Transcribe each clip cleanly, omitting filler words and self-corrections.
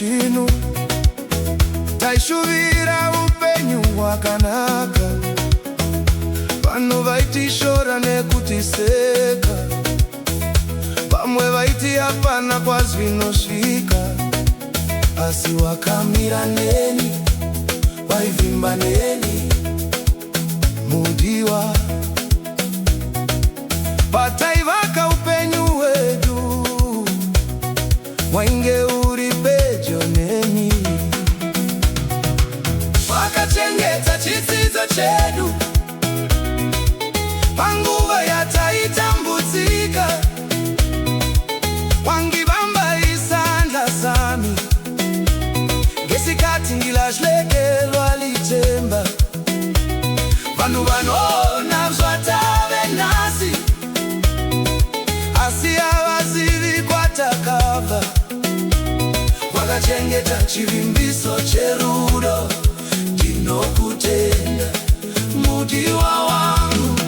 chinu taishuvira upenyu hwakanaka. Vanhu vaitishora nekutiseka, vamwe vaiti hapana kwazvinosvika, asi wakamira neni, waivimba neni, mudiwa. Pataivaka upenyu hwedu, wainge uri pedyo neni. Wakachengeta chidzidzo chedu panguva yataitambudzika, wangivamba isandla sami ngesikhathi ngilahlekelwa lithemba. Vanhu vanoona zvatave nhasi, asi havazivi kwatakabva. Wakachengeta chivimbiso cherudo, ndinokutenda mudiwa wangu.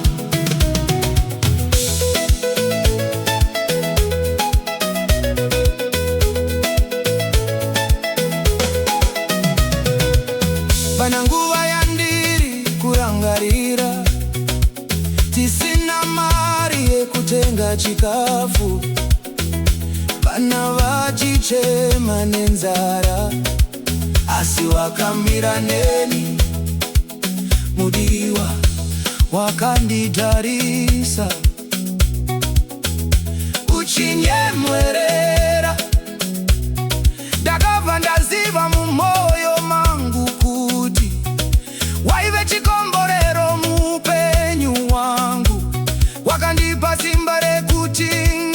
Pana nguva yandiri kurangarira, tisina mari yekutenga chikafu, vana vachichema nenzara, asi wakamira neni, mudiwa. Wakanditarisa uchinyemwerera, ndakabva ndaziva mumwoyo mangu kuti waive chikomborero muupenyu hwangu. Wakandipa simba rekuti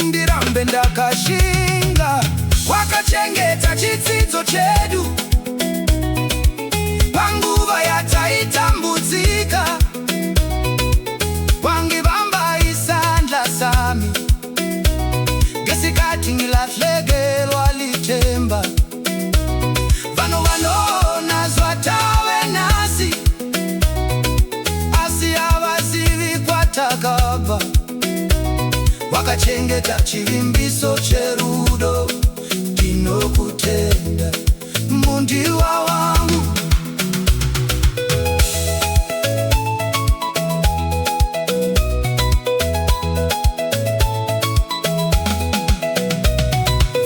ndirambe ndakashinga. Wakachengeta chidzidzo chedu panguva yataitambudzika, wangivamba isandla sami ngesikhathi ngilahlekelwa lithemba. Vanhu vanoona zvatave nhasi, asi havazivi kwatakabva. Wakachengeta chivimbiso cherudo, ndinokutenda mudiwa wangu.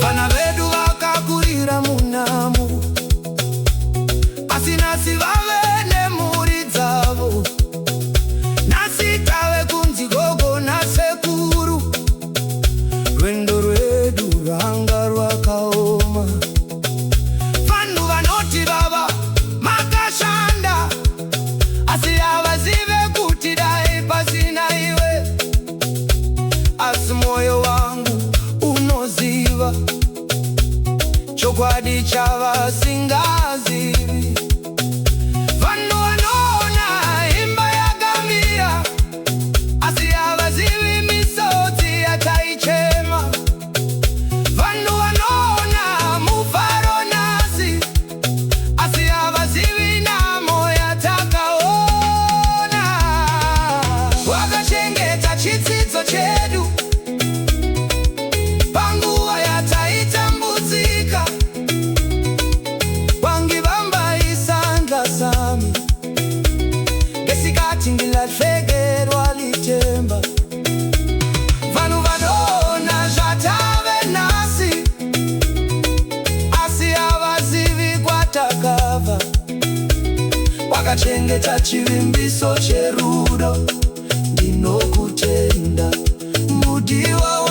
Vana vedu vakakurira munamu, asi nhasi vave nemhuri dzavo. Nhasi tave kunzi gogo nasekuru, rwendo rwedu rwanga rwakaoma. Vanhu vanoti baba makashanda, asi havazive kuti dai pasina iwe, asi mwoyo wangu unoziva chokwadi chavasingazivi. Vanhu vanoona imba yakamira, asi havazivi misodzi yataichema. Vanhu vanoona mufaro nhasi, asi havazivi nhamo yatakaona. Wakachengeta chidzidzo chedu panguva yataitambudzika, wangivamba isandla sami ngesikhathi ngilahlekelwa lithemba. Vanhu vanoona zvatave nhasi, asi havazivi kwatakabva. Wakachengeta chivimbiso cherudo, ndinokutenda mudiwa.